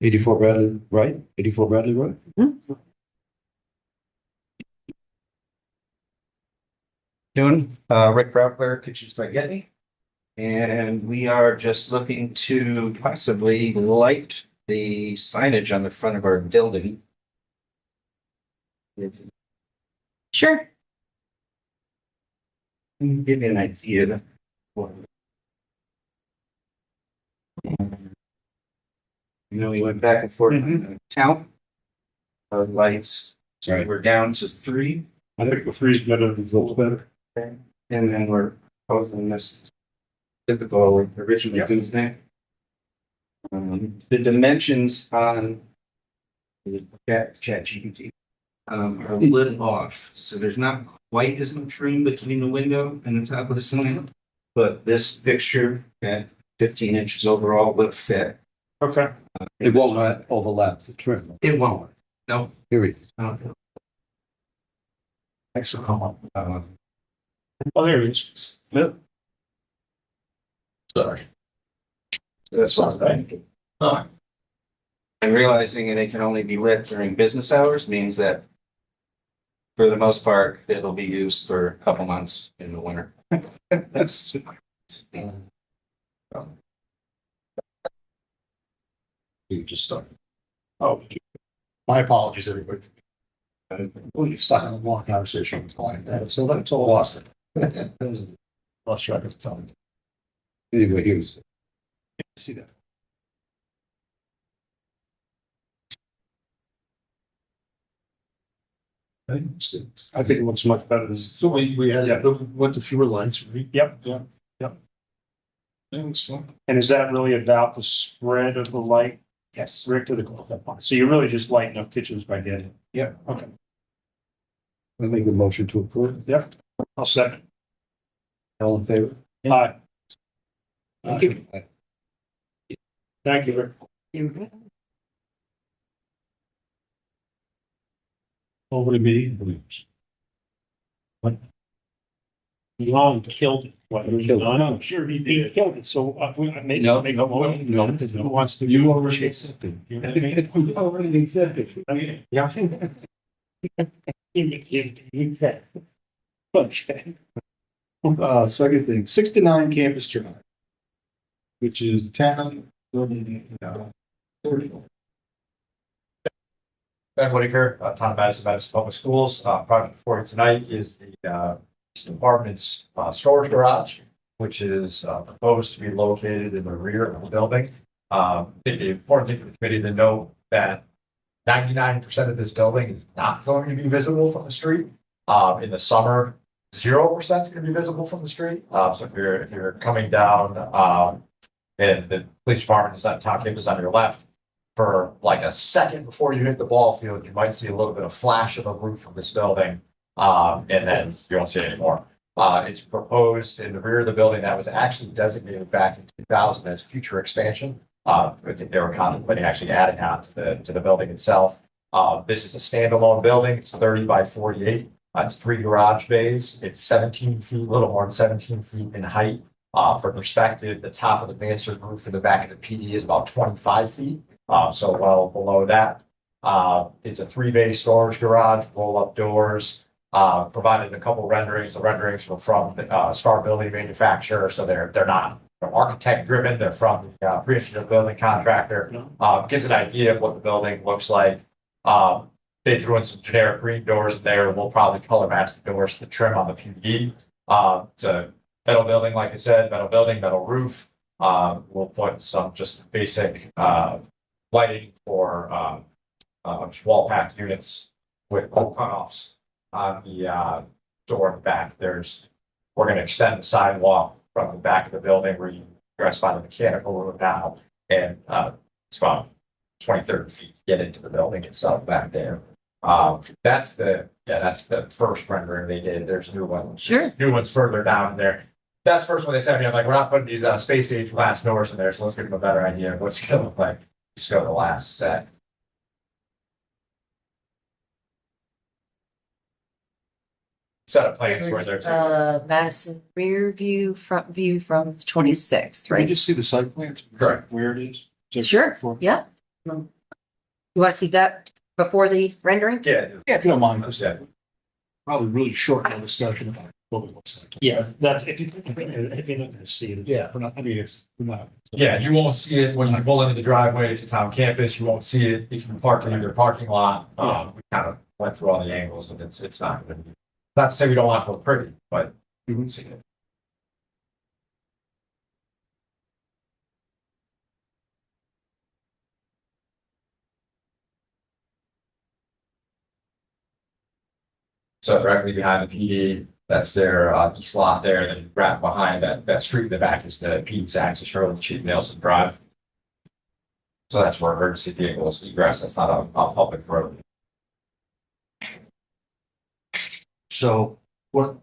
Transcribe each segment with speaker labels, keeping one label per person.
Speaker 1: 84 Bradley, right? 84 Bradley Road?
Speaker 2: Doing Rick Brockler, Kitchen Spaghetti. And we are just looking to possibly light the signage on the front of our building.
Speaker 3: Sure.
Speaker 2: Give you an idea. We went back and forth on the town. Lights. So
Speaker 1: Right.
Speaker 2: we're down to 3.
Speaker 1: I think the 3 is better, a little better.
Speaker 2: And then we're proposing this typical original Tuesday. The dimensions on the chat GPT are a little off. So there's not quite as much room between the window and the top of the sign. But this fixture at 15 inches overall will fit.
Speaker 1: Okay. It won't overlap the trim.
Speaker 2: It won't. No.
Speaker 1: Here it is.
Speaker 2: Excellent.
Speaker 1: Oh, there it is. Yep.
Speaker 2: Sorry. That's all right. And realizing they can only be lit during business hours means that for the most part, it'll be used for a couple months in the winter. That's you just start.
Speaker 4: Oh, my apologies, everybody. We stuck on a long conversation with client, so that's all lost it. Lost track of time.
Speaker 1: Anyway, here's.
Speaker 4: See that?
Speaker 1: I think it looks much better than.
Speaker 4: So we had, went to fewer lines.
Speaker 1: Yep.
Speaker 4: Yep. Thanks.
Speaker 1: And is that really about the spread of the light?
Speaker 2: Yes.
Speaker 1: Rick to the, so you're really just lighting up Kitchen Spaghetti?
Speaker 2: Yeah.
Speaker 1: Okay. I'll make a motion to approve. Yep. I'll second. All in favor? Aye.
Speaker 2: Thank you.
Speaker 1: Thank you, Rick.
Speaker 4: Over to me.
Speaker 1: What? Long killed it. What,
Speaker 4: He killed it.
Speaker 1: No, no, sure, he killed it, so I made
Speaker 2: No.
Speaker 1: make a motion.
Speaker 2: No.
Speaker 1: Who wants to?
Speaker 4: You already accepted.
Speaker 1: You already accepted. Yeah. Okay.
Speaker 4: Second thing, 69 Campus Drive, which is town building.
Speaker 5: Ben Whitaker, town of Madison, Madison Public Schools. Project before you tonight is the department's storage garage, which is proposed to be located in the rear of the building. I think the important thing for the committee to know that 99% of this building is not going to be visible from the street. In the summer, 0% is going to be visible from the street. So if you're coming down, and the police department is on town campus on your left, for like a second before you hit the ball field, you might see a little bit of flash of the roof of this building, and then you won't see it anymore. It's proposed in the rear of the building that was actually designated back in 2000 as future expansion. They were contemplating actually adding on to the building itself. This is a standalone building. It's 30 by 48. It's 3 garage bays. It's 17 feet, a little more than 17 feet in height. For perspective, the top of the mansard roof in the back of the PD is about 25 feet. So well below that. It's a 3-bay storage garage, roll-up doors. Provided a couple renderings. The renderings were from the Star Building manufacturer, so they're not architect driven. They're from the previous building contractor. Gives an idea of what the building looks like. They threw in some generic green doors in there. We'll probably color match the doors to the trim on the PD. It's a metal building, like I said, metal building, metal roof. We'll put some just basic lighting for wall packed units with bolt cutoffs on the door in the back. We're going to extend the sidewalk from the back of the building where you dress by the mechanical room now, and it's about 20, 30 feet to get into the building itself back there. That's the first rendering they did. There's new ones.
Speaker 3: Sure.
Speaker 5: New ones further down there. That's the first one they sent me. I'm like, we're not putting these space age glass doors in there, so let's give them a better idea of what's going to look like. Just go to the last set. Set of plans where there's
Speaker 3: Madison rear view, front view from the 26th,
Speaker 4: Can you
Speaker 3: right?
Speaker 4: just see the site plans?
Speaker 5: Correct.
Speaker 4: Where it is?
Speaker 3: Sure, yeah. You want to see that before the rendering?
Speaker 5: Yeah.
Speaker 4: Yeah, if you don't mind, this
Speaker 5: Yeah.
Speaker 4: probably really short discussion about what it looks like.
Speaker 1: Yeah, that's, if you're not gonna see it.
Speaker 4: Yeah, we're not, I mean, we're not.
Speaker 5: Yeah, you won't see it when you pull into the driveway to town campus. You won't see it if you park in your parking lot. We kind of went through all the angles and it's not gonna be, not to say we don't want it to look pretty, but you won't see it. So directly behind the PD, that's their east lot there, and then right behind that street in the back is the PD's access road, Chief Nelson Drive. So that's where emergency vehicles egress. That's not a public road.
Speaker 4: So what,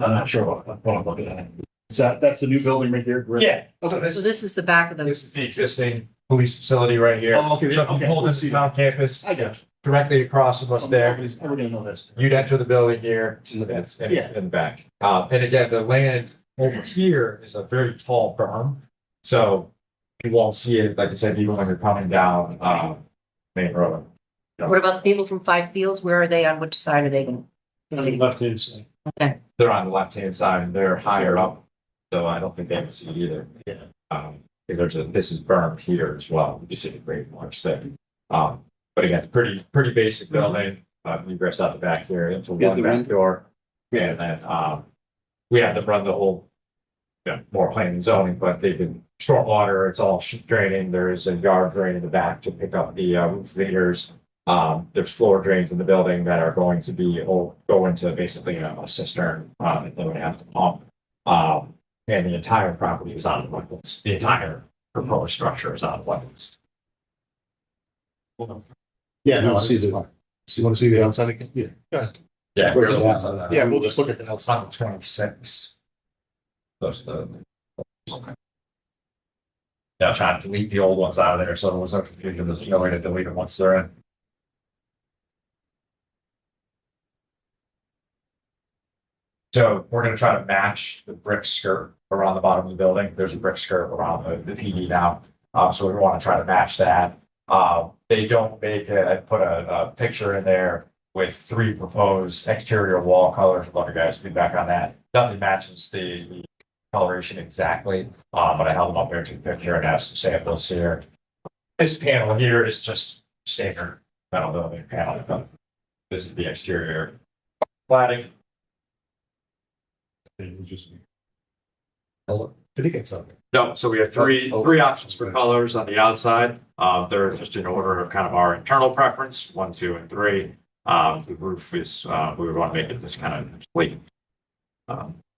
Speaker 4: I'm not sure what I'm looking at. Is that's the new building right here? Rick?
Speaker 5: Yeah.
Speaker 4: Okay.
Speaker 3: So this is the back of the,
Speaker 5: This is the existing police facility right here.
Speaker 4: Oh, okay.
Speaker 5: So if you
Speaker 4: Okay.
Speaker 5: pulled into town campus,
Speaker 4: I got you.
Speaker 5: directly across from us there,
Speaker 4: Everybody know this.
Speaker 5: you'd enter the building here, it's in
Speaker 4: Yeah.
Speaker 5: the back. And again, the land over here is a very tall berm. So you won't see it, like I said, even when you're coming down, main road.
Speaker 3: what about the people from Five Fields? Where are they? On which side are they going to
Speaker 1: On the
Speaker 3: see?
Speaker 1: left hand side.
Speaker 5: They're on the left-hand side and they're higher up. So I don't think they can see it either.
Speaker 4: Yeah.
Speaker 5: This is berm here as well. You see the great marks there. But again, pretty basic building. We egress out the back here into
Speaker 1: Yeah,
Speaker 5: one
Speaker 1: the
Speaker 5: back
Speaker 1: run-
Speaker 5: door. And then, we have to run the whole, more planning and zoning, but they can stormwater, it's all draining. There is a yard drain in the back to pick up the roof leaders. There's floor drains in the building that are going to go into basically a cistern, that they would have to pump. And the entire property is out of wetlands. The entire proposed structure is out of wetlands.
Speaker 4: Yeah, no, I
Speaker 1: See
Speaker 4: see
Speaker 1: the-
Speaker 4: the. So you want to see the outside again?
Speaker 1: Yeah.
Speaker 5: Yeah.
Speaker 1: Where the outside of that.
Speaker 4: Yeah, we'll just look at the
Speaker 5: It's
Speaker 4: outside.
Speaker 5: on 26. Those are the. Yeah, trying to delete the old ones out of there, so there was no confusion. There's no way to delete them once they're in. So we're gonna try to match the brick skirt around the bottom of the building. There's a brick skirt around the PD now. So we want to try to match that. They don't put a picture in there with 3 proposed exterior wall colors. We'd love your guys' feedback on that. Nothing matches the coloration exactly, but I held them up there to the picture and have some samples here. This panel here is just standard metal building panel. This is the exterior cladding.
Speaker 1: Just.
Speaker 4: Did it get something?
Speaker 5: No, so we have three options for colors on the outside. They're just in order of kind of our internal preference, 1, 2, and 3. The roof is, we would want to make it this kind of complete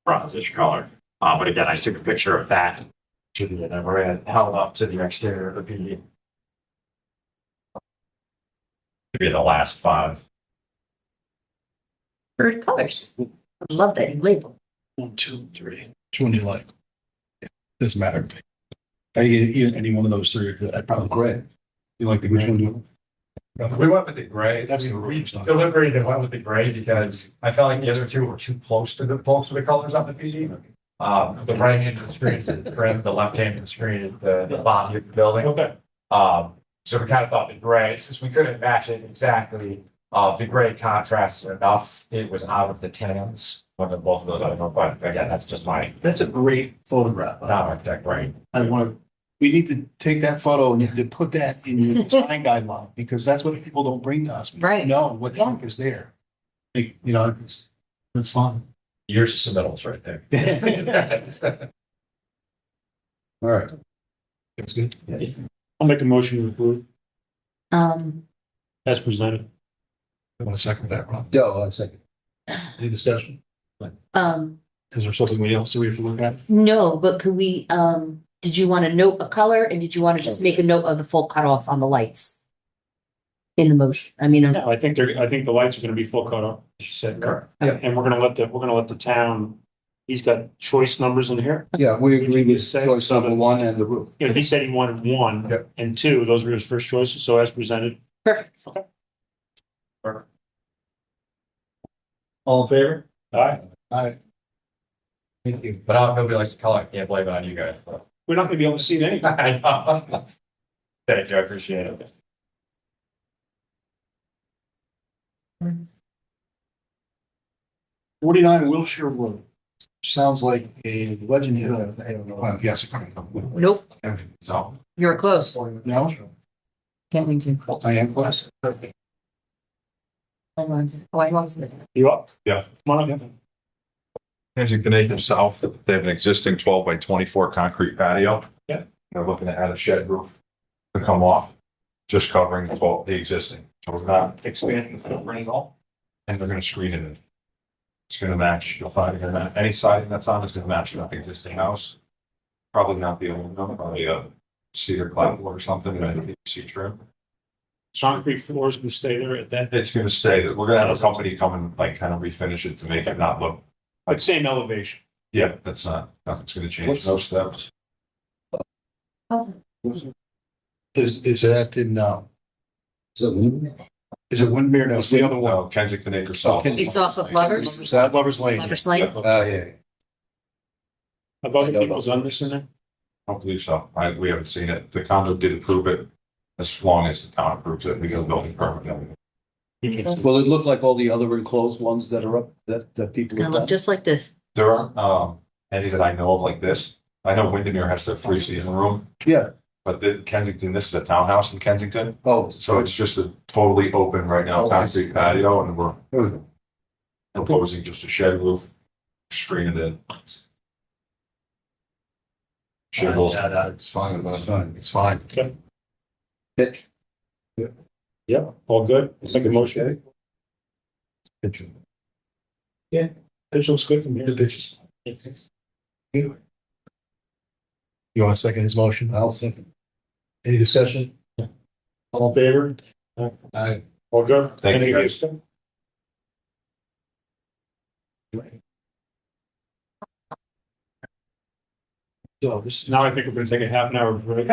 Speaker 5: bronzish color. But again, I took a picture of that to the, and we're held up to the exterior of the PD. To be the last 5.
Speaker 3: bird colors? I love that you label.
Speaker 4: 1, 2, 3. Which one do you like? Yeah, doesn't matter to me. Even any one of those 3, I'd probably.
Speaker 1: Gray.
Speaker 4: You like the
Speaker 1: Which one
Speaker 4: gray?
Speaker 1: do you?
Speaker 5: We went with the gray.
Speaker 4: That's the
Speaker 5: we
Speaker 4: roof stuff.
Speaker 5: deliberated and went with the gray because I felt like the other 2 were too close to the colors on the PD. The right hand of the screen is the trim, the left hand of the screen is the body of the building.
Speaker 1: Okay.
Speaker 5: So we kind of thought the gray, since we couldn't match it exactly, the gray contrasted enough. It was out of the tans. One of both of those, I don't know, but again, that's just my
Speaker 4: That's a great photograph. by the
Speaker 5: not
Speaker 4: way.
Speaker 5: architect brain.
Speaker 4: I want, we need to take that photo and to put that in your design guideline, because that's what people don't bring to us. We
Speaker 3: Right.
Speaker 4: know what the heck is there. Like, you know, it's fun.
Speaker 5: Years of submittals right there.
Speaker 1: All right.
Speaker 4: That's good.
Speaker 1: I'll make a motion to approve
Speaker 3: Um,
Speaker 1: as presented.
Speaker 4: I want to second that, Rob.
Speaker 1: Yeah, I'll second.
Speaker 4: Any discussion?
Speaker 3: um,
Speaker 4: Is there something else that we have to look at?
Speaker 3: no, but could we, did you want to note a color and did you want to just make a note of the full cutoff on the lights? In the motion, I mean,
Speaker 1: No, I think the lights are gonna be full cut off, she said.
Speaker 5: Correct.
Speaker 1: Yeah, and we're gonna let the town, he's got choice numbers in here.
Speaker 2: Yeah, we agree with
Speaker 1: Say
Speaker 2: choice number
Speaker 1: something.
Speaker 2: 1 and the roof.
Speaker 1: You know, he said he wanted 1
Speaker 5: Yep.
Speaker 1: and 2, those were his first choices, so as presented.
Speaker 3: perfect.
Speaker 4: All in favor?
Speaker 1: Aye.
Speaker 4: Aye. Thank you.
Speaker 5: But I don't know if nobody likes the color. I can't blame it on you guys. But.
Speaker 1: We're not gonna be able to see it anyway.
Speaker 5: I know. Thank you, I appreciate it.
Speaker 4: '49 Wilshire Road. Sounds like a legend. Yes.
Speaker 3: Nope,
Speaker 5: So,
Speaker 3: you're close.
Speaker 4: No,
Speaker 3: Kensington.
Speaker 4: I am close.
Speaker 3: Oh, I lost it.
Speaker 1: You up?
Speaker 5: Yeah.
Speaker 1: Come on up.
Speaker 6: Kensington Acres South, they have an existing 12 by 24 concrete patio.
Speaker 1: Yeah.
Speaker 6: They're looking to add a shed roof to come off, just covering the existing. So we're not expanding the footprint at all, and they're gonna screen it in. It's gonna match, you'll find it gonna, any siding that's on is gonna match the existing house. Probably not the aluminum, probably a cedar clapboard or something, and a PVC trim.
Speaker 1: Concrete floors can stay there at that,
Speaker 6: It's gonna stay, we're gonna have a company come and like kind of refinish it to make it not look,
Speaker 1: but same elevation.
Speaker 6: yeah, that's not, nothing's gonna change, no steps.
Speaker 4: Is that in, is it Windmere? No, it's the other one.
Speaker 6: No, Kensington Acres South.
Speaker 3: It's off of Lovers,
Speaker 4: Lovers Lane.
Speaker 3: Lovers Lane.
Speaker 2: Yeah.
Speaker 1: Have other people's on this in there?
Speaker 6: I don't believe so. We haven't seen it. The condo did approve it. As long as the town approves it, we get a building permit. and everything.
Speaker 1: Will it look like all the other enclosed ones that are up, that people
Speaker 3: Gonna
Speaker 1: have
Speaker 3: look
Speaker 1: done?
Speaker 3: just like this.
Speaker 6: There aren't, any that I know of like this. I know Windermere has their 3-season room,
Speaker 1: Yeah.
Speaker 6: but the Kensington, this is a townhouse in Kensington.
Speaker 1: Oh,
Speaker 6: So it's just a totally open right now, concrete patio, and we're proposing just a shed roof, screen it in. Shingles.
Speaker 4: It's fine with us. It's fine.
Speaker 1: pitch. Yeah, all good. Make a motion. Pitch. Yeah, pitch looks good from
Speaker 4: The
Speaker 1: here.
Speaker 4: bitches. You want to second his motion?
Speaker 1: I'll second.
Speaker 4: Any discussion? All in favor? Aye.
Speaker 1: All good?
Speaker 6: Thank you.
Speaker 1: guys. So this, now I think we're gonna take a half an hour break.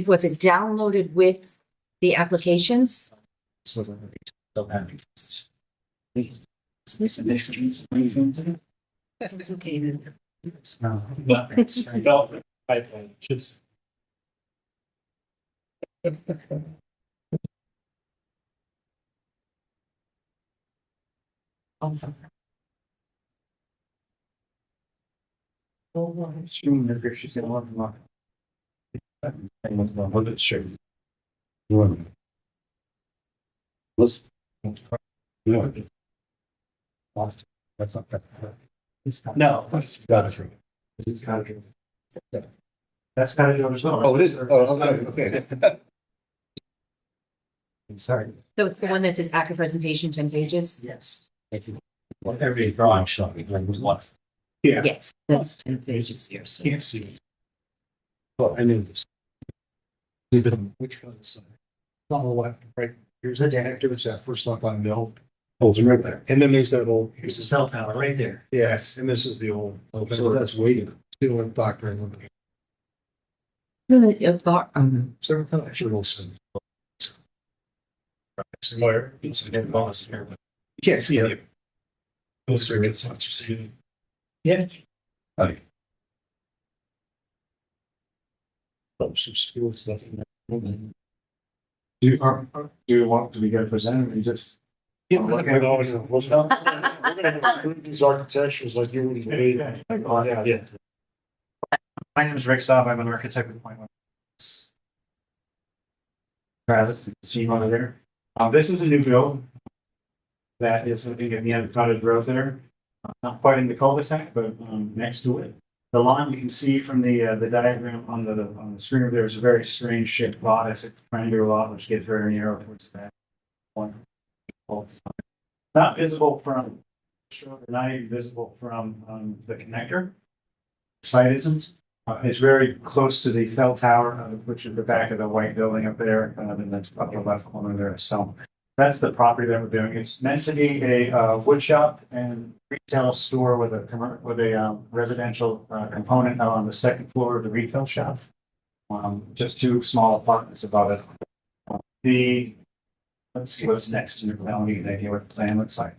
Speaker 3: Was it downloaded with the applications? That's okay then.
Speaker 1: Development pipeline, just. That's not that.
Speaker 4: No. Got it through.
Speaker 1: That's kind of as well.
Speaker 4: Oh, it is. Oh, okay.
Speaker 1: Sorry.
Speaker 3: So it's the one that says active presentation, 10 pages?
Speaker 1: Yes. If you, every drawing shot, like what?
Speaker 4: Yeah.
Speaker 3: That's 10 pages here, so.
Speaker 4: Can't see it.
Speaker 1: Well, I knew this. Which one is?
Speaker 4: On the left, right. Here's the active. It's that first up on Mill. Oh, it's right there. And then there's that old.
Speaker 1: Here's the cell tower right there.
Speaker 4: Yes, and this is the old.
Speaker 1: So that's waiting.
Speaker 4: Still in doctor.
Speaker 1: So I'm sure we'll send. Somewhere, it's a good bonus here.
Speaker 4: You can't see it. Those are it's not you see.
Speaker 1: Yeah.
Speaker 6: Hi.
Speaker 1: Oh, some school stuff in there.
Speaker 2: Do we get a presenter or just?
Speaker 4: Yeah,
Speaker 1: We're gonna go through these architectures like you would believe. Oh, yeah, yeah.
Speaker 5: My name is Rick Staub. I'm an architect with Point One. Travis, you can see him over there. This is a new build. That is, I think, at the end of Cottage Grove there. Not quite in the cul-de-sac, but next to it. The lawn, you can see from the diagram on the screen, there's a very strange shaped lot. It's a triangular lot, which gets very narrow towards that point. Not visible from, not even visible from the connector. Site isn't. It's very close to the cell tower, which is the back of the white building up there, and that's upper left corner there. So that's the property that we're doing. It's meant to be a wood shop and retail store with a residential component on the second floor of the retail shop. Just two small apartments above it. The
Speaker 2: Let's see what's next. And I'll get an idea what the plan looks like.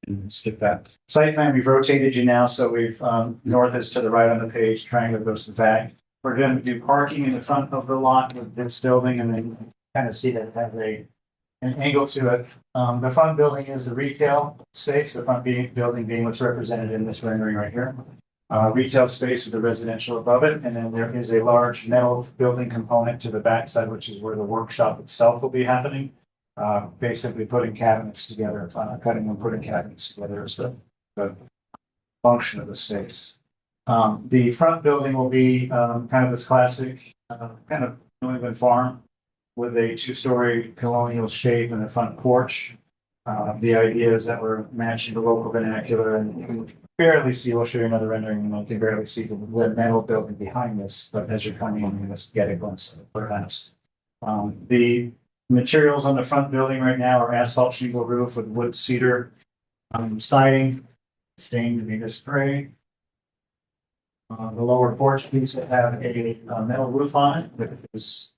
Speaker 2: And skip that. Site plan, we've rotated you now, so we've, north is to the right on the page, triangle goes to the back. We're gonna do parking in the front of the lot with this building, and then kind of see that it has an angle to it. The front building is the retail space, the front building being what's represented in this rendering right here. Retail space with the residential above it, and then there is a large metal building component to the backside, which is where the workshop itself will be happening. Basically putting cabinets together, cutting and putting cabinets together is the function of the space. The front building will be kind of this classic kind of New England farm with a two-story colonial shape and a front porch. The idea is that we're matching the local vernacular, and you can barely see, we'll show you another rendering, and you can barely see the metal building behind this, but as you're coming in, you just get a glimpse of the warehouse. The materials on the front building right now are asphalt shingle roof with wood cedar siding, stained to be this gray. The lower porch piece will have a metal roof on it with this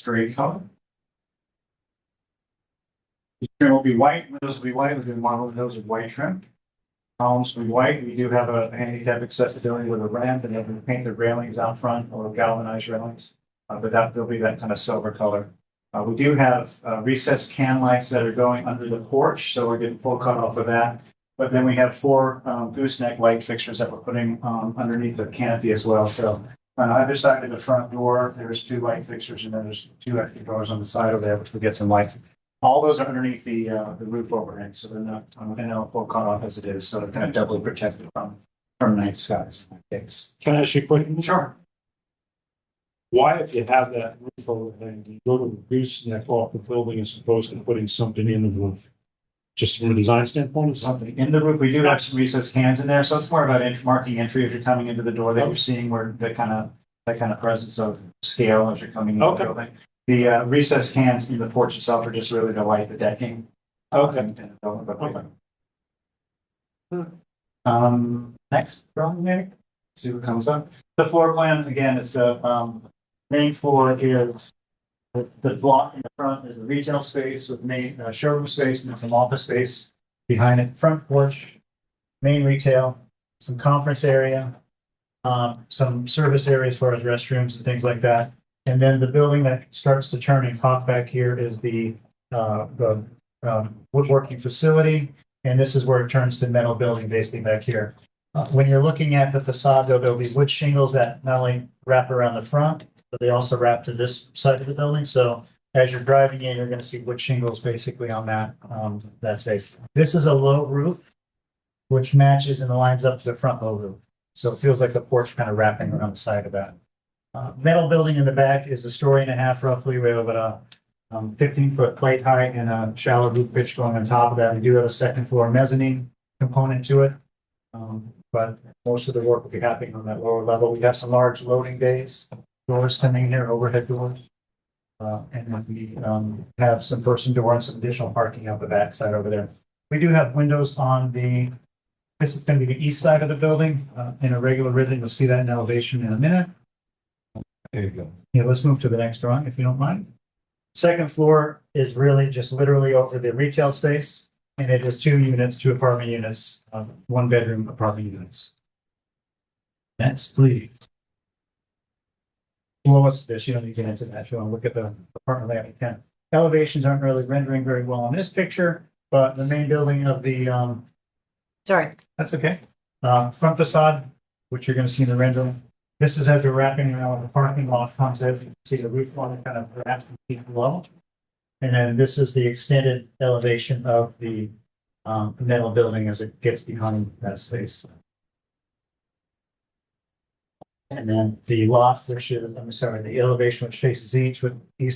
Speaker 2: gray color. The trim will be white, windows will be white, we're doing model windows with white trim. Columns will be white. We do have a handicap accessibility with a ramp, and then painted railings out front or galvanized railings. But there'll be that kind of silver color. We do have recessed can lights that are going under the porch, so we're getting full cutoff of that. But then we have 4 gooseneck light fixtures that we're putting underneath the canopy as well. So on either side of the front door, there's 2 light fixtures, and then there's 2 extra doors on the side over there, which we get some lights. All those are underneath the roof overhang, so they're not full cutoff as it is. So they're kind of doubly protected from night skies. Thanks.
Speaker 1: Can I ask you a question?
Speaker 2: Sure.
Speaker 1: Why, if you have that roof overhang, do you go to the gooseneck off the building as opposed to putting something in the roof? Just from a design standpoint, it's
Speaker 2: Something in the roof, we do have some recessed cans in there, so it's more about marking entry if you're coming into the door that you're seeing where that kind of presence of scale as you're coming into the
Speaker 1: Okay.
Speaker 2: building. The recessed cans in the porch itself are just really to light the decking.
Speaker 1: Okay.
Speaker 2: Next drawing here, see what comes up. The floor plan, again, is the main floor is the block in the front is the retail space with main showroom space, and then some office space behind it. Front porch, main retail, some conference area, some service areas as far as restrooms and things like that. And then the building that starts to turn and cock back here is the woodworking facility. And this is where it turns to metal building basically back here. When you're looking at the facade, though, there'll be wood shingles that not only wrap around the front, but they also wrap to this side of the building. So as you're driving in, you're going to see wood shingles basically on that space. This is a low roof, which matches and lines up to the front low roof. So it feels like the porch kind of wrapping around the side of that. Metal building in the back is 1.5 stories roughly. We have a 15-foot plate height and a shallow roof pitch going on top of that. We do have a second floor mezzanine component to it. But most of the work will be happening on that lower level. We have some large loading bays, doors coming in here, overhead doors. And then we have some person door and some additional parking out the back side over there. We do have windows on this is going to be the east side of the building in a regular rhythm. You'll see that in elevation in a minute.
Speaker 6: There you go.
Speaker 2: Yeah, let's move to the next drawing if you don't mind. Second floor is really just literally over the retail space, and it is 2 units, 2 apartment units, 1-bedroom apartment units. Next, please. Below us, this, you don't need to get into that. If you want to look at the apartment layout, you can. Elevations aren't really rendering very well on this picture, but the main building of the,
Speaker 3: Sorry.
Speaker 2: that's okay. Front facade, which you're going to see in the rendering. This is as we're wrapping around the parking lot comes in. You can see the roof line kind of wraps the feet below. And then this is the extended elevation of the metal building as it gets behind that space. And then the lot, which is, the elevation which faces east,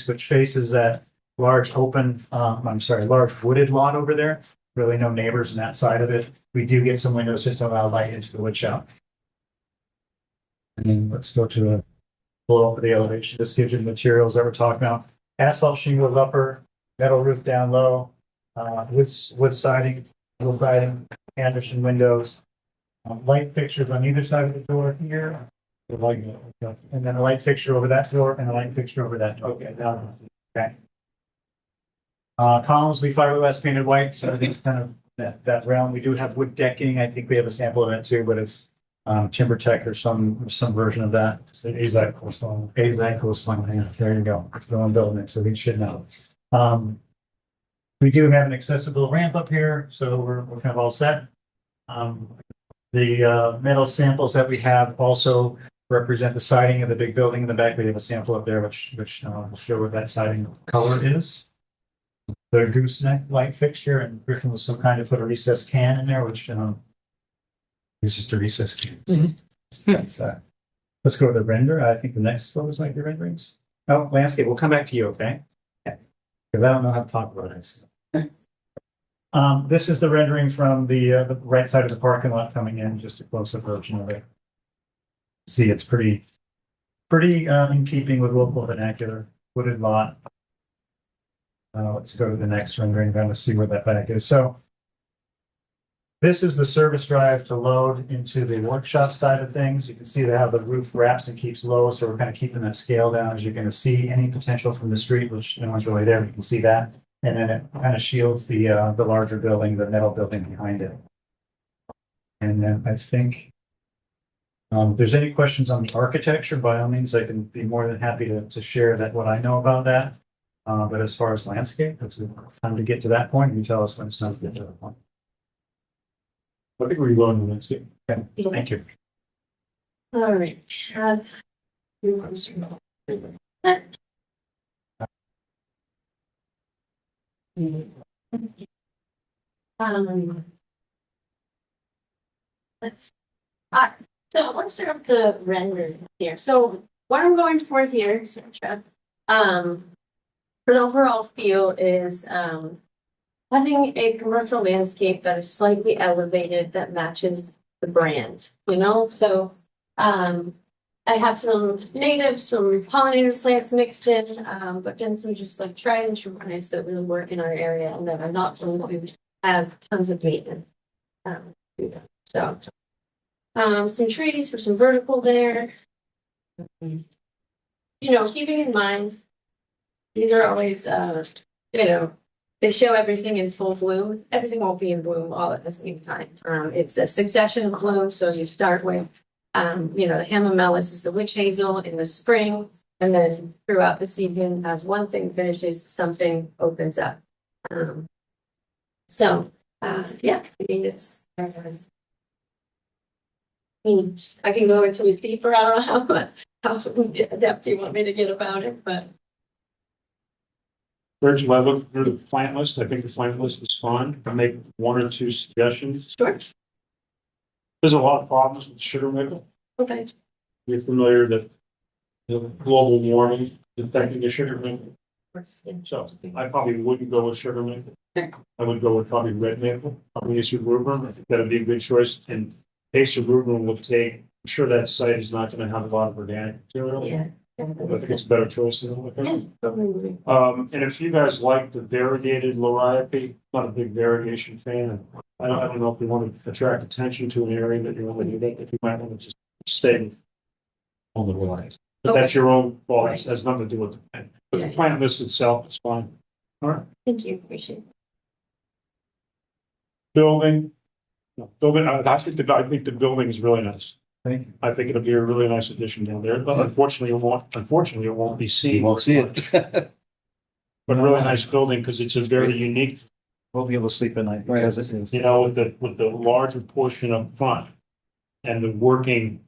Speaker 2: which faces that large open, large wooded lot over there. Really no neighbors on that side of it. We do get some windows just to allow light into the wood shop. And then let's go to below the elevation. This gives you the materials that we're talking about. Asphalt shingles upper, metal roof down low, wood siding, steel siding, Anderson windows, light fixtures on either side of the door here.
Speaker 1: Like, and then a light fixture over that door and a light fixture over that door. Okay. Columns will be fiberglass painted white, so I think kind of that realm. We do have wood decking. I think we have a sample of that too, but it's timber tech or some version of that. It's the AZAC coastline. AZAC coastline. Yeah, there you go. It's the one building it, so we should know. We do have an accessible ramp up here, so we're kind of all set. The metal samples that we have also represent the siding of the big building in the back. We have a sample up there which will show what that siding color is. The gooseneck light fixture, and Griffin was so kind to put a recessed can in there, which it's just a recessed can. That's that. Let's go to the render. I think the next photos might be renderings. Oh, landscape. We'll come back to you, okay? Because I don't know how to talk about it. This is the rendering from the right side of the parking lot coming in, just a close-up version of it. See, it's pretty in keeping with local vernacular, wooded lot. Let's go to the next rendering, kind of see where that back is. So this is the service drive to load into the workshop side of things. You can see how the roof wraps and keeps low, so we're kind of keeping that scale down as you're going to see any potential from the street, which no one's really there. You can see that. And then it kind of shields the larger building, the metal building behind it. And then I think if there's any questions on the architecture, by all means, I can be more than happy to share that what I know about that. But as far as landscape, it's time to get to that point. You tell us when it's time to get to that point. I think we're going to the landscape. Okay, thank you.
Speaker 7: All right. Let's start with the render here. So what I'm going for here, for the overall feel is having a commercial landscape that is slightly elevated that matches the brand, you know? So I have some native, some pollinator plants mixed in, but then some just like tried and true plants that really work in our area and that are not going to have tons of maintenance. So some trees for some vertical there. You know, keeping in mind, these are always, you know, they show everything in full bloom. Everything won't be in bloom all at the same time. It's a succession of blooms. So you start with, you know, the hamamelis is the witch hazel in the spring. And then throughout the season, as one thing finishes, something opens up. Yeah, I mean, I can go into it deeper. I don't know how depth you want me to get about it, but.
Speaker 1: First, I look through the plant list. I think the plant list is fine. I'll make one or two suggestions.
Speaker 7: Sure.
Speaker 1: There's a lot of problems with sugar maple.
Speaker 7: Okay.
Speaker 1: You're familiar that the global warming is affecting the sugar maple. So I probably wouldn't go with sugar maple. I would go with probably red maple. Probably issue rubrum. I think that'd be a good choice. And Ace of rubrum will take. I'm sure that site is not going to have a lot of organic material.
Speaker 7: Yeah.
Speaker 1: I think it's a better choice than what
Speaker 7: Yeah, totally.
Speaker 1: and if you guys like the variegated liriope, not a big variegation fan. I don't know if you want to attract attention to an area that you want to do that. If you might want to just stay on the lines, but that's your own fault. It has nothing to do with the plant. But the plant list itself is fine. All right.
Speaker 7: Thank you. Appreciate it.
Speaker 1: Building. No, building. I think the building is really nice. I think it'll be a really nice addition down there. But unfortunately, it won't be seen.
Speaker 2: You won't see it.
Speaker 1: But really nice building because it's a very unique.
Speaker 2: We'll be able to sleep at night because it is.
Speaker 1: You know, with the larger portion up front and the working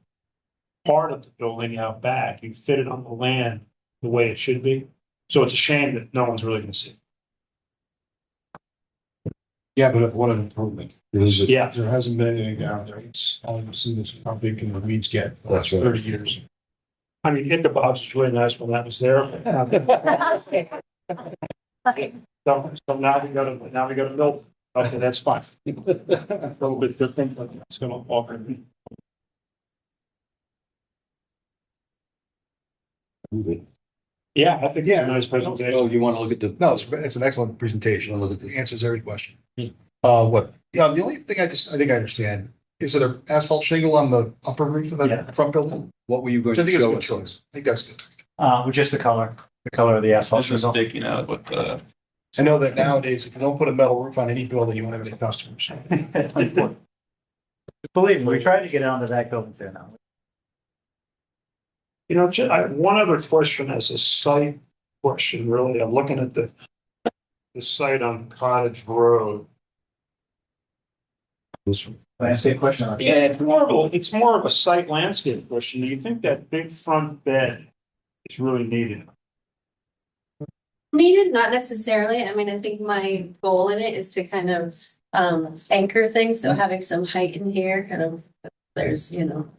Speaker 1: part of the building out back, you fit it on the land the way it should be. So it's a shame that no one's really going to see it.
Speaker 4: Yeah, but what an improvement.
Speaker 1: Yeah.
Speaker 4: There hasn't been anything down there. It's all you've seen is how big can the weeds get the last
Speaker 6: That's right.
Speaker 4: 30 years.
Speaker 1: I mean, Ichabod's was really nice when that was there. So now we got to build. Okay, that's fine. A little bit different, but it's going to offer me. Yeah, I think it's a nice presentation.
Speaker 2: Oh, you want to look at the.
Speaker 4: No, it's an excellent presentation.
Speaker 2: Look at this.
Speaker 4: It answers every question.
Speaker 1: Hmm.
Speaker 4: The only thing I think I understand, is it an asphalt shingle on the upper roof of
Speaker 1: Yeah.
Speaker 4: that front building?
Speaker 2: What were you going
Speaker 4: Which I
Speaker 2: to
Speaker 4: think is a
Speaker 2: show
Speaker 4: good
Speaker 2: us?
Speaker 4: choice. I think that's good.
Speaker 1: With just the color of the asphalt
Speaker 8: This is
Speaker 1: shingle.
Speaker 8: sticking out with the.
Speaker 4: I know that nowadays, if you don't put a metal roof on any building, you won't have any customers.
Speaker 1: Believe me, we tried to get onto that building there now.
Speaker 9: You know, I have one other question as a site question, really. I'm looking at the site on Cottage Road.
Speaker 1: Landscape question.
Speaker 9: Yeah, it's more of a site landscape question. Do you think that big front bed is really needed?
Speaker 7: Needed, not necessarily. I mean, I think my goal in it is to kind of anchor things, so having some height in here, kind of, there's, you know,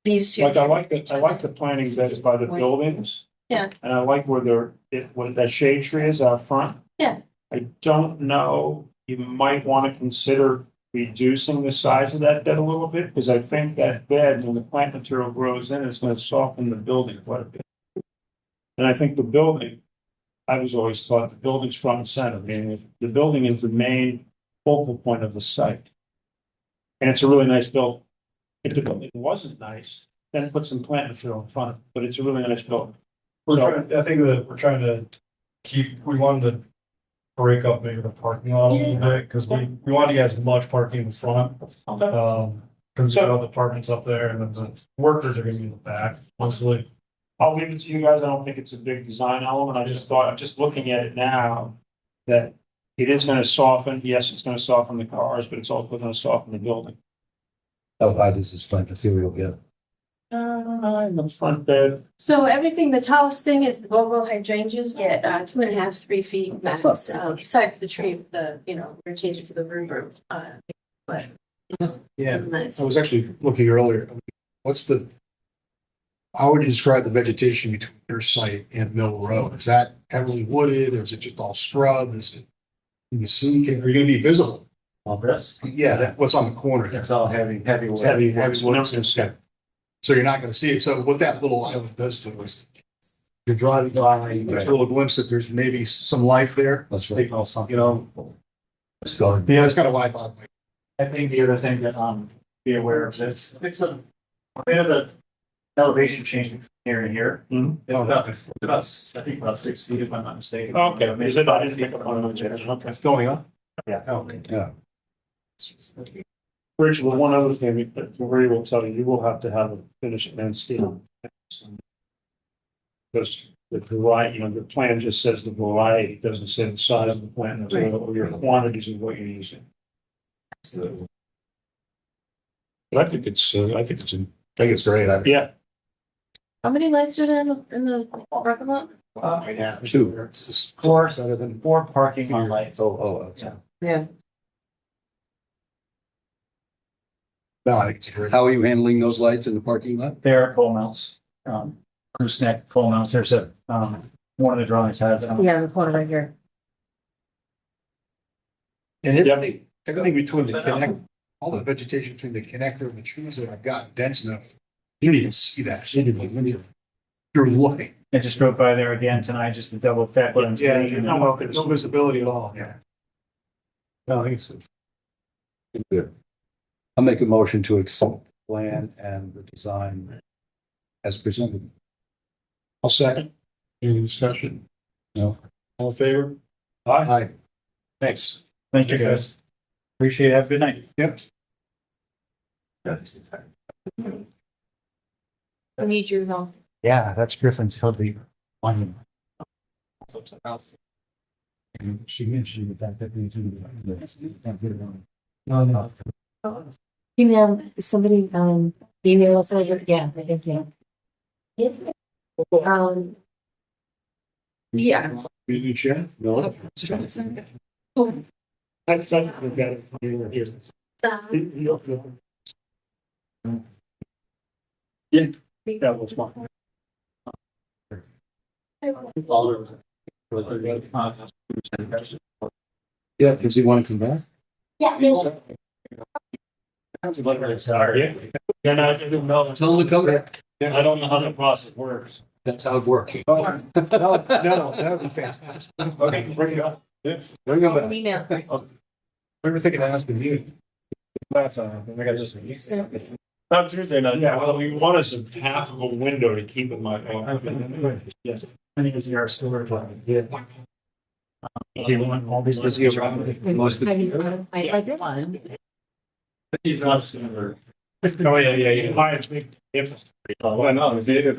Speaker 7: these two.
Speaker 9: Like, I like the planting beds by the buildings.
Speaker 7: Yeah.
Speaker 9: And I like where that shade tree is out front.
Speaker 7: Yeah.
Speaker 9: I don't know, you might want to consider reducing the size of that bed a little bit, because I think that bed, when the plant material grows in, it's going to soften the building quite a bit. And I think the building, I was always taught the building's front and center, meaning the building is the main focal point of the site. And it's a really nice building. If the building wasn't nice, then put some plant material in front of it, but it's a really nice building.
Speaker 10: We're
Speaker 9: So-
Speaker 10: trying, I think that we're trying to we wanted to break up maybe the parking lot a little bit, because we wanted to get as much parking in front.
Speaker 9: Okay.
Speaker 10: Because we got all the apartments up there, and then the workers are gonna be in the back, mostly.
Speaker 9: I'll leave it to you guys. I don't think it's a big design element. I just thought, I'm just looking at it now, that it is gonna soften. Yes, it's gonna soften the cars, but it's also gonna soften the building.
Speaker 2: How high does this plant material get?
Speaker 9: In the front bed,
Speaker 7: So everything, the tallest thing is the Volvo hydrangeas get 2.5, 3 feet max, besides the tree, you know, we're changing to the room. But.
Speaker 4: Yeah,
Speaker 7: That's-
Speaker 4: I was actually looking earlier. How would you describe the vegetation between your site and Mill Road? Is that heavily wooded, or is it just all scrub? Is it, can you see, are you gonna be visible?
Speaker 1: All this,
Speaker 4: Yeah, that, what's on the corner?
Speaker 1: it's all heavy
Speaker 4: It's
Speaker 1: wood.
Speaker 4: heavy wood.
Speaker 9: Never gonna see it.
Speaker 4: Okay. So you're not gonna see it. So what that little island does to is you're driving by, you get a little glimpse that there's maybe some life there,
Speaker 2: That's
Speaker 1: They
Speaker 2: right.
Speaker 1: call something.
Speaker 4: you know? That's good.
Speaker 1: Yeah.
Speaker 4: That's kind of what I thought.
Speaker 1: I think the other thing that, be aware of is, it's a bit of an elevation change between here and here. I think about 6 feet if I'm not mistaken.
Speaker 9: okay, I didn't pick up on those. Okay.
Speaker 2: Going up?
Speaker 1: Yeah.
Speaker 2: Okay, yeah.
Speaker 9: Rich, well, one other thing that Marie will tell you, you will have to have a finished landscape. Because the variety, you know, the plan just says the variety, it doesn't say the size of the plant, or your quantities of what you're using. But I think it's,
Speaker 4: I think it's great.
Speaker 9: yeah,
Speaker 3: How many lights are there in the parking lot?
Speaker 4: Might have
Speaker 2: Two.
Speaker 4: It's just
Speaker 1: Four.
Speaker 4: better than.
Speaker 1: 4 parking on lights.
Speaker 2: Okay.
Speaker 3: Yeah.
Speaker 4: No, I think it's great.
Speaker 2: How are you handling those lights in the parking lot?
Speaker 1: They're pole mounts, gooseneck pole mounts. There's one of the drawings has it.
Speaker 3: Yeah, in the corner right here.
Speaker 4: And everything between the connect, all the vegetation between the connector and the trees that have gotten dense enough, you don't even see that. You're looking.
Speaker 1: I just drove by there again tonight just to double check what I'm
Speaker 9: yeah,
Speaker 1: saying.
Speaker 4: No visibility at all. Yeah. No, I think it's.
Speaker 2: Good. I'll make a motion to accept the plan and the design as presented.
Speaker 9: I'll second.
Speaker 4: Any discussion?
Speaker 2: No.
Speaker 4: All in favor?
Speaker 9: Aye.
Speaker 4: Aye. Thanks.
Speaker 1: Thank you, guys. Appreciate it. Have a good night.
Speaker 4: Yep.
Speaker 3: I need you to.
Speaker 1: Yeah, that's Griffin's. He'll be on. And she mentioned the fact that we do. No.
Speaker 3: Email, somebody, email us over, yeah, I think, yeah. Yeah.
Speaker 9: You chair? No. I've got it here. Yeah, that was one.
Speaker 2: Yeah, does he want to come back?
Speaker 9: Sorry. Then I didn't know.
Speaker 2: Tell him to come back.
Speaker 9: I don't know how the process works.
Speaker 2: That's how it works.
Speaker 4: No, that would be fantastic.
Speaker 9: Okay, bring it up.
Speaker 2: Bring him back.
Speaker 3: Email.
Speaker 4: We were thinking of asking you.
Speaker 10: That's, I got this. Not Tuesday night.
Speaker 9: Yeah, well, we want us a half of a window to keep in my. Yes.
Speaker 1: I think it's your storage. Yeah. Do you want all these?
Speaker 2: Most of
Speaker 3: I like one.
Speaker 9: Oh, yeah, yeah, yeah. Hi, it's me. Yep. Oh, I know.
Speaker 3: Email,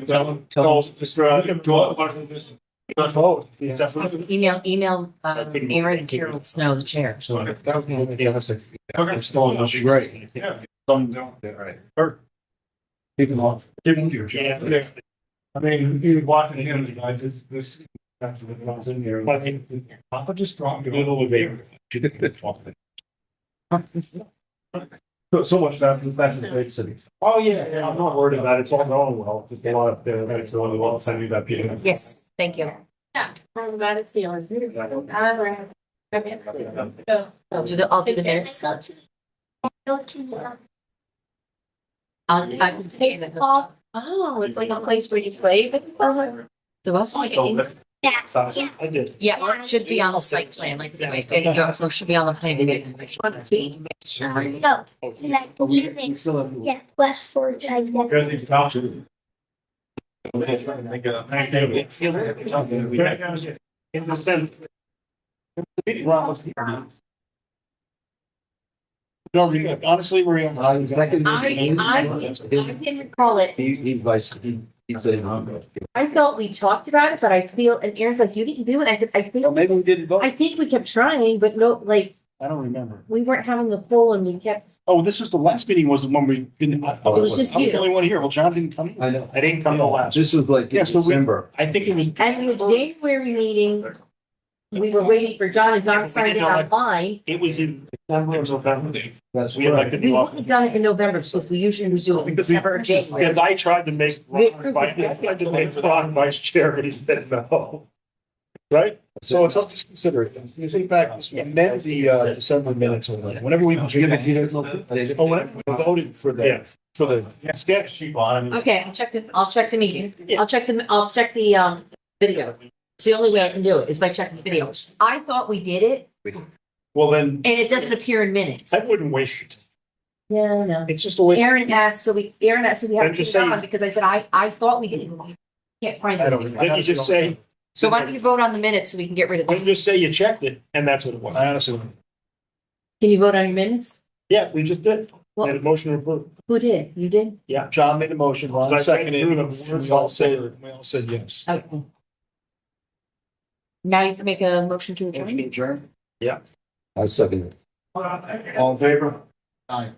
Speaker 3: Aaron and Carol Snow, the chair.
Speaker 9: Okay.
Speaker 10: Great.
Speaker 9: Yeah.
Speaker 10: Right.
Speaker 9: Keep them off. Yeah. I mean, you're watching him, guys, this. That's what was in here. But Papa just dropped a little bit. So much that's the big cities. Oh, yeah, yeah, I'm not worried about it. It's all going well. Just a lot of it's only well, send you that people.
Speaker 3: Yes, thank you.
Speaker 7: Yeah, from Madison.
Speaker 3: I'll do the minutes. I can say that.
Speaker 7: Oh, it's like a place where you play.
Speaker 3: So that's like,
Speaker 9: I did.
Speaker 3: yeah, well, it should be on the site plan, like, the way, it should be on the plan.
Speaker 8: No, like evening, yeah, West Forge, I guess.
Speaker 9: Good thing to talk to. In the sense.
Speaker 4: No, honestly, Maria.
Speaker 3: I didn't recall it.
Speaker 2: He said,
Speaker 3: I thought we talked about it, but I feel, and Aaron's like, you didn't do it. I feel,
Speaker 2: maybe we didn't vote.
Speaker 3: I think we kept trying, but no, like,
Speaker 4: I don't remember.
Speaker 3: we weren't having the full and we kept,
Speaker 4: Oh, this was the last meeting was the one we didn't.
Speaker 3: it was just
Speaker 4: I was the
Speaker 3: you.
Speaker 4: only one here. Well, John didn't come.
Speaker 2: I know.
Speaker 9: I didn't come to last.
Speaker 2: This was like
Speaker 4: Yeah, so we-
Speaker 2: December.
Speaker 9: I think it was.
Speaker 3: And the January meeting, we were waiting for John and John signed it online.
Speaker 9: It was in December or November.
Speaker 2: That's
Speaker 9: We elected
Speaker 3: We
Speaker 9: the
Speaker 3: wouldn't
Speaker 9: office.
Speaker 3: have done it in November because we usually do it in December or January.
Speaker 9: Because I tried to make Ron vice chair, but he said no. Right?
Speaker 4: So it's up to consider it. If you think back, amend the December minutes or whenever we. Oh, whenever we voted for
Speaker 9: Yeah.
Speaker 4: the sketch.
Speaker 3: Okay, I'll check the meeting. I'll check the video. It's the only way I can do it is by checking the video. I thought we did it
Speaker 4: Well, then,
Speaker 3: and it doesn't appear in minutes.
Speaker 9: I wouldn't waste your time.
Speaker 3: Yeah, no.
Speaker 9: It's just a waste.
Speaker 3: Aaron asked, so we have
Speaker 9: I'm
Speaker 3: to put
Speaker 9: just
Speaker 3: it on
Speaker 9: saying-
Speaker 3: because I said, I thought we did it. Can't find
Speaker 4: I don't.
Speaker 3: it.
Speaker 9: Then you just say,
Speaker 3: So why don't you vote on the minutes so we can get rid of
Speaker 9: then
Speaker 3: it?
Speaker 9: just say you checked it and that's what it was.
Speaker 4: I honestly.
Speaker 3: Can you vote on your minutes?
Speaker 9: Yeah, we just did.
Speaker 3: Well-
Speaker 9: Made a motion to approve.
Speaker 3: Who did? You did?
Speaker 4: John made a motion, Ron
Speaker 9: I read
Speaker 4: seconded,
Speaker 9: through them
Speaker 4: it.
Speaker 9: word
Speaker 4: We all
Speaker 9: for word.
Speaker 4: said yes.
Speaker 3: Okay. Now you can make a motion to adjourn.
Speaker 4: Adjourn.
Speaker 2: I second it.
Speaker 4: All in favor? Aye.